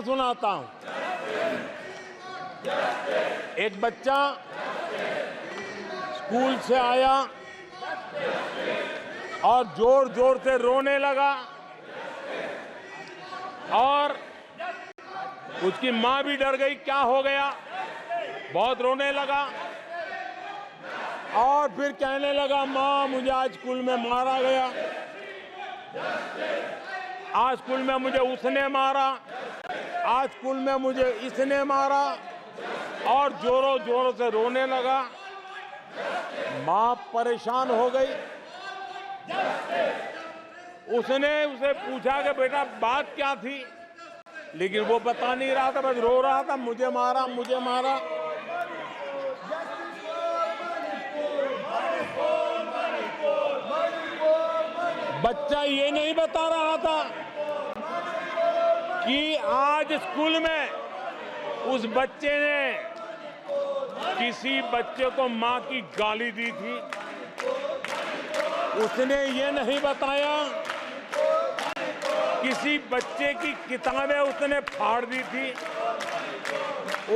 सुनाता हूं। एक बच्चा स्कूल से आया और जोर जोर से रोने लगा और उसकी मां भी डर गई, क्या हो गया, बहुत रोने लगा और फिर कहने लगा, मां मुझे आज स्कूल में मारा गया, आज स्कूल में मुझे उसने मारा, आज स्कूल में मुझे इसने मारा, और जोरों जोरों से रोने लगा। मां परेशान हो गई। उसने उसे पूछा कि बेटा बात क्या थी, लेकिन वो बता नहीं रहा था, बस रो रहा था, मुझे मारा मुझे मारा। बच्चा ये नहीं बता रहा था कि आज स्कूल में उस बच्चे ने किसी बच्चे को मां की गाली दी थी। उसने ये नहीं बताया किसी बच्चे की किताबें उसने फाड़ दी थी।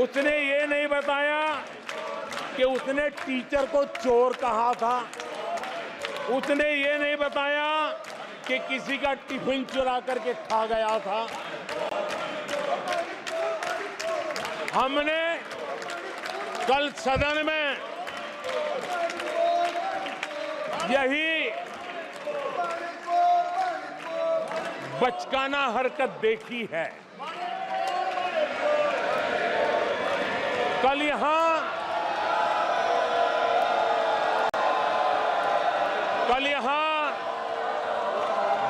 उसने ये नहीं बताया कि उसने टीचर को चोर कहा था। उसने ये नहीं बताया कि किसी का टिफिन चुरा करके खा गया था। हमने कल सदन में यही बचकाना हरकत देखी है। कल यहां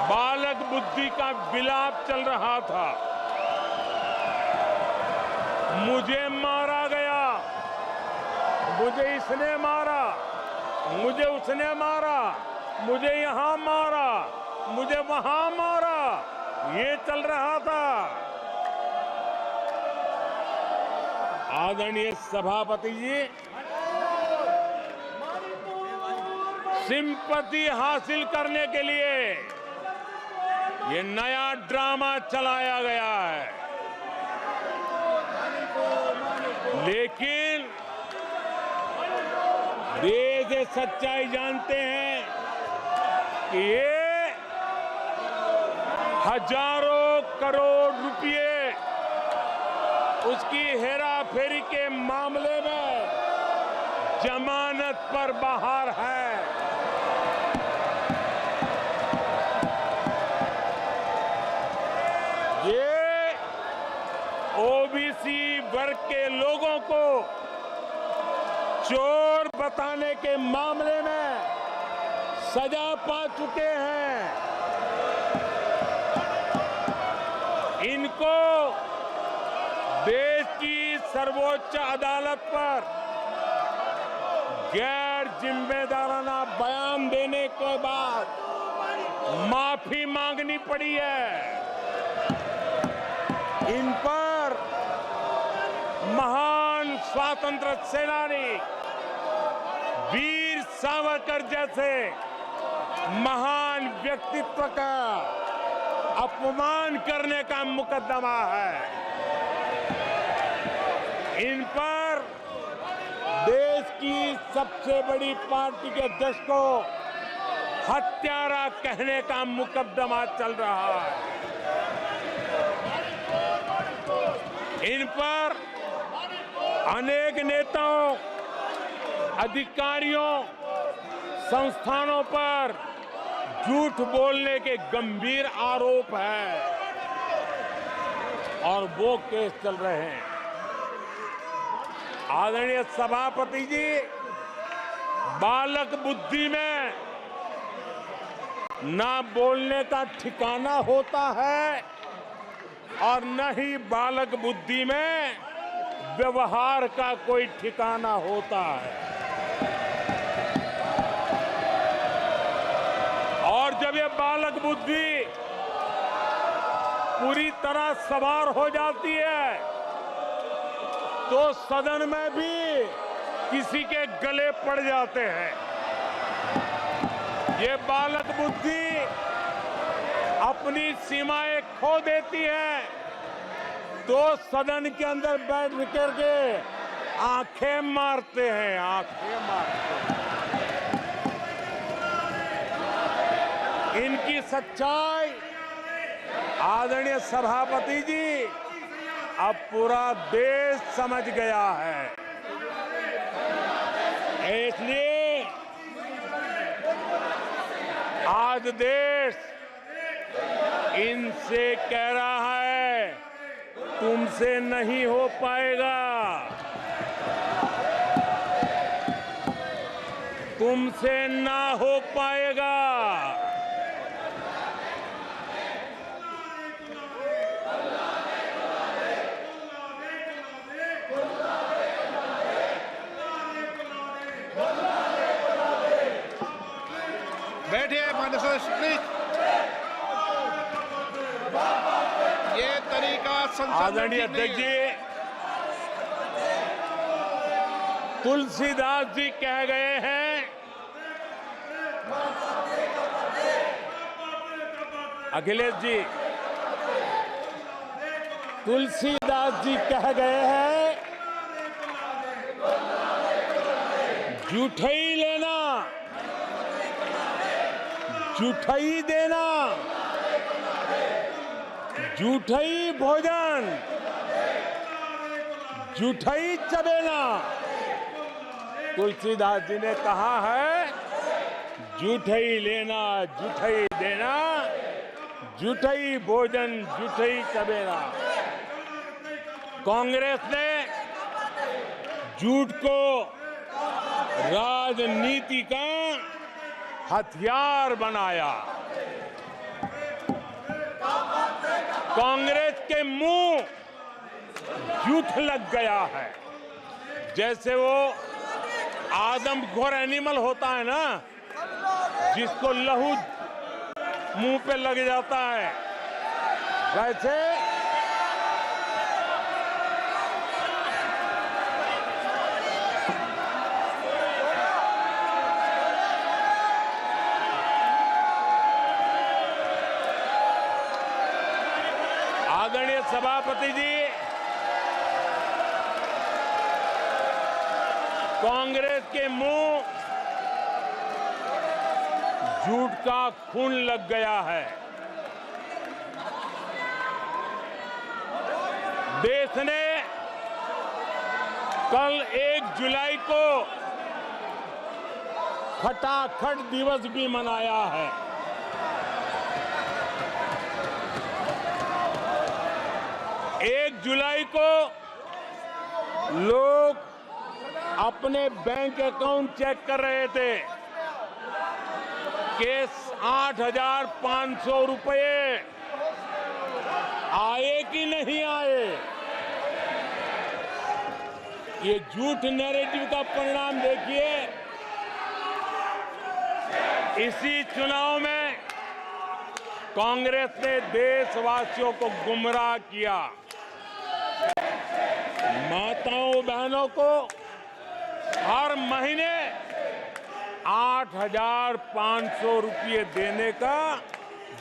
बालक बुद्धि का विलाप चल रहा था। मुझे मारा गया, मुझे इसने मारा, मुझे उसने मारा, मुझे यहां मारा, मुझे वहां मारा, ये चल रहा था। आदरणीय सभापति जी, सिंपैथी हासिल करने के लिए ये नया ड्रामा चलाया गया है, लेकिन देश ये सच्चाई जानते हैं कि ये हजारों करोड़ रुपए उसकी हेराफेरी के मामले में जमानत पर बाहर है। ये ओबीसी वर्ग के लोगों को चोर बताने के मामले में सजा पा चुके हैं। इनको देश की सर्वोच्च अदालत पर गैर जिम्मेदाराना बयान देने के बाद माफी मांगनी पड़ी है। इन पर महान स्वातंत्र सेनानी वीर सावरकर जैसे महान व्यक्तित्व का अपमान करने का मुकदमा है। इन पर देश की सबसे बड़ी पार्टी के अध्यक्ष को हत्यारा कहने का मुकदमा चल रहा है। इन पर अनेक नेताओं, अधिकारियों, संस्थानों पर झूठ बोलने के गंभीर आरोप है और वो केस चल रहे हैं। आदरणीय सभापति जी, बालक बुद्धि में ना बोलने का ठिकाना होता है और न ही बालक बुद्धि में व्यवहार का कोई ठिकाना होता है। और जब ये बालक बुद्धि पूरी तरह सवार हो जाती है तो सदन में भी किसी के गले पड़ जाते हैं। ये बालक बुद्धि अपनी सीमाएं खो देती है तो सदन के अंदर बैठ करके आंखें मारते हैं, आंखें मारते हैं। इनकी सच्चाई आदरणीय सभापति जी अब पूरा देश समझ गया है। इसलिए आज देश इनसे कह रहा है तुमसे नहीं हो पाएगा, तुमसे ना हो पाएगा। बैठिए माननीय सदस्य प्लीज। ये तरीका आदरणीय अध्यक्ष जी, तुलसीदास जी कह गए हैं, अखिलेश जी, तुलसीदास जी कह गए हैं, जूठई लेना जूठई देना, जूठई भोजन जूठई चबेना। तुलसीदास जी ने कहा है जूठई लेना जूठई देना, जूठई भोजन जूठई चबेना। कांग्रेस ने झूठ को राजनीति का हथियार बनाया। कांग्रेस के मुंह झूठ लग गया है। जैसे वो आदमखोर एनिमल होता है ना, जिसको लहू मुंह पे लग जाता है, वैसे आदरणीय सभापति जी, कांग्रेस के मुंह झूठ का खून लग गया है। देश ने कल 1 जुलाई को खटाखट दिवस भी मनाया है। एक जुलाई को लोग अपने बैंक अकाउंट चेक कर रहे थे कि 8,500 रुपये आए कि नहीं आए। ये झूठ नैरेटिव का परिणाम देखिए। इसी चुनाव में कांग्रेस ने देशवासियों को गुमराह किया। माताओं बहनों को हर महीने 8,500 रुपये देने का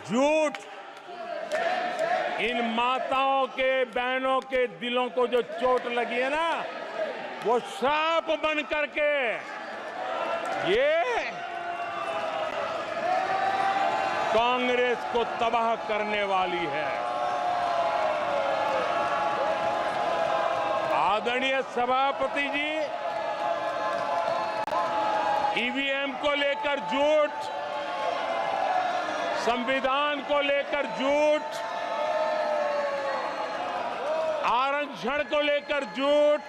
झूठ। इन माताओं के बहनों के दिलों को जो चोट लगी है ना, वो श्राप बन करके ये कांग्रेस को तबाह करने वाली है। आदरणीय सभापति जी, ईवीएम को लेकर झूठ, संविधान को लेकर झूठ, आरक्षण को लेकर झूठ,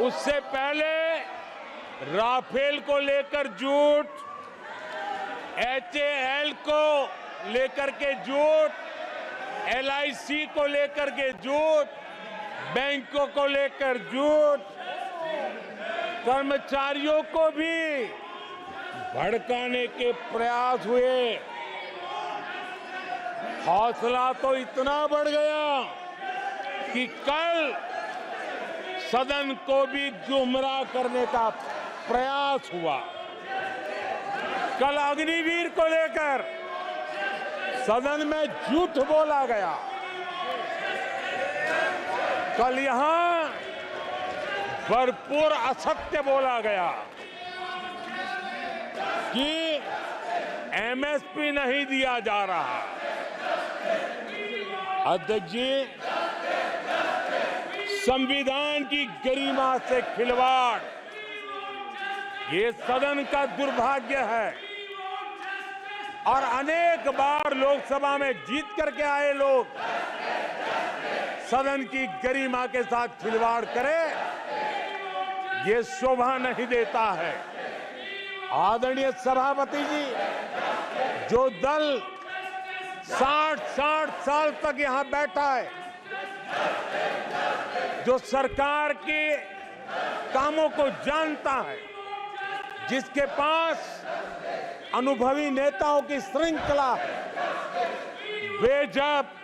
उससे पहले राफेल को लेकर झूठ, HAL को लेकर के झूठ, LIC को लेकर के झूठ, बैंकों को लेकर झूठ, कर्मचारियों को भी भड़काने के प्रयास हुए। हौसला तो इतना बढ़ गया कि कल सदन को भी गुमराह करने का प्रयास हुआ। कल अग्निवीर को लेकर सदन में झूठ बोला गया। कल यहां भरपूर असत्य बोला गया कि एमएसपी नहीं दिया जा रहा। अध्यक्ष जी, संविधान की गरिमा से खिलवाड़ ये सदन का दुर्भाग्य है और अनेक बार लोकसभा में जीत करके आए लोग सदन की गरिमा के साथ खिलवाड़ करे, ये शोभा नहीं देता है। आदरणीय सभापति जी, जो दल 60 साल तक यहां बैठा है, जो सरकार के कामों को जानता है, जिसके पास अनुभवी नेताओं की श्रृंखला है, वे जब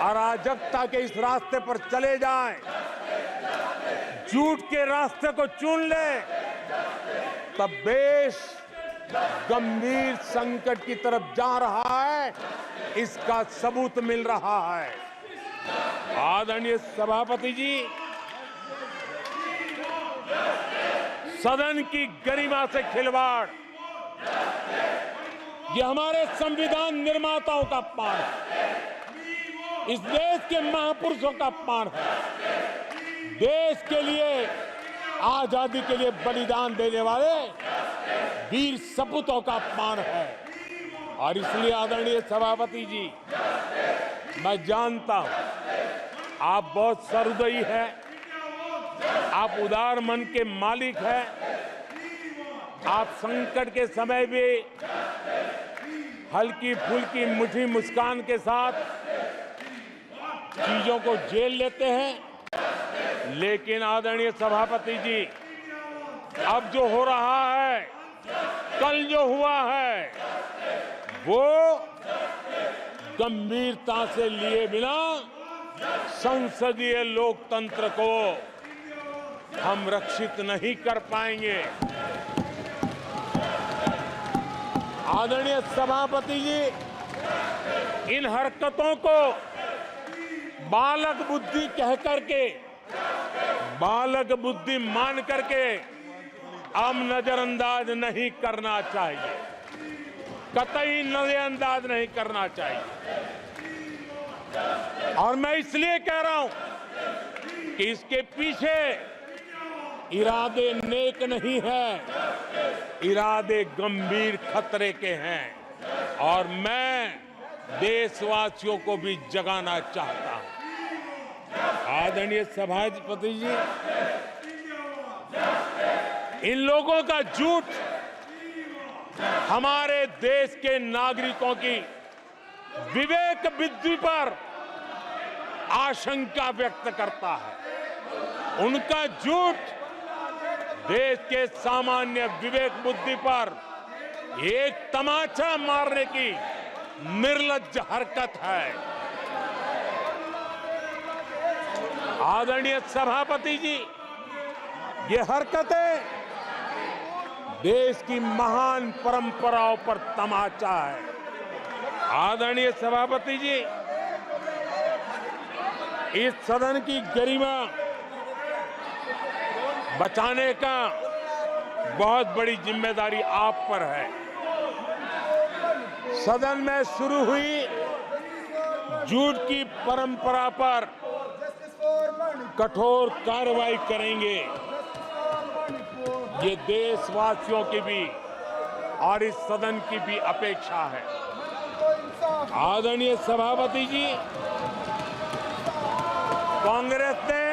अराजकता के इस रास्ते पर चले जाएं, झूठ के रास्ते को चुन ले, तब देश गंभीर संकट की तरफ जा रहा है, इसका सबूत मिल रहा है। आदरणीय सभापति जी, सदन की गरिमा से खिलवाड़ ये हमारे संविधान निर्माताओं का अपमान है, इस देश के महापुरुषों का अपमान है, देश के लिए आजादी के लिए बलिदान देने वाले वीर सपूतों का अपमान है। और इसलिए आदरणीय सभापति जी, मैं जानता हूं आप बहुत सहृदयी हैं, आप उदार मन के मालिक हैं, आप संकट के समय भी हल्की फुल्की मीठी मुस्कान के साथ चीजों को झेल लेते हैं। लेकिन आदरणीय सभापति जी, अब जो हो रहा है, कल जो हुआ है, वो गंभीरता से लिए बिना संसदीय लोकतंत्र को हम रक्षित नहीं कर पाएंगे। आदरणीय सभापति जी, इन हरकतों को बालक बुद्धि कह करके, बालक बुद्धि मान करके हम नजरअंदाज नहीं करना चाहिए, कतई नजरअंदाज नहीं करना चाहिए। और मैं इसलिए कह रहा हूं कि इसके पीछे इरादे नेक नहीं है, इरादे गंभीर खतरे के हैं और मैं देशवासियों को भी जगाना चाहता हूं। आदरणीय सभापति जी, इन लोगों का झूठ हमारे देश के नागरिकों की विवेक बुद्धि पर आशंका व्यक्त करता है। उनका झूठ देश के सामान्य विवेक बुद्धि पर एक तमाचा मारने की निर्लज्ज हरकत है। आदरणीय सभापति जी, ये हरकतें देश की महान परंपराओं पर तमाचा है। आदरणीय सभापति जी, इस सदन की गरिमा बचाने का बहुत बड़ी जिम्मेदारी आप पर है। सदन में शुरू हुई झूठ की परंपरा पर कठोर कार्रवाई करेंगे, ये देशवासियों की भी और इस सदन की भी अपेक्षा है। आदरणीय सभापति जी, कांग्रेस ने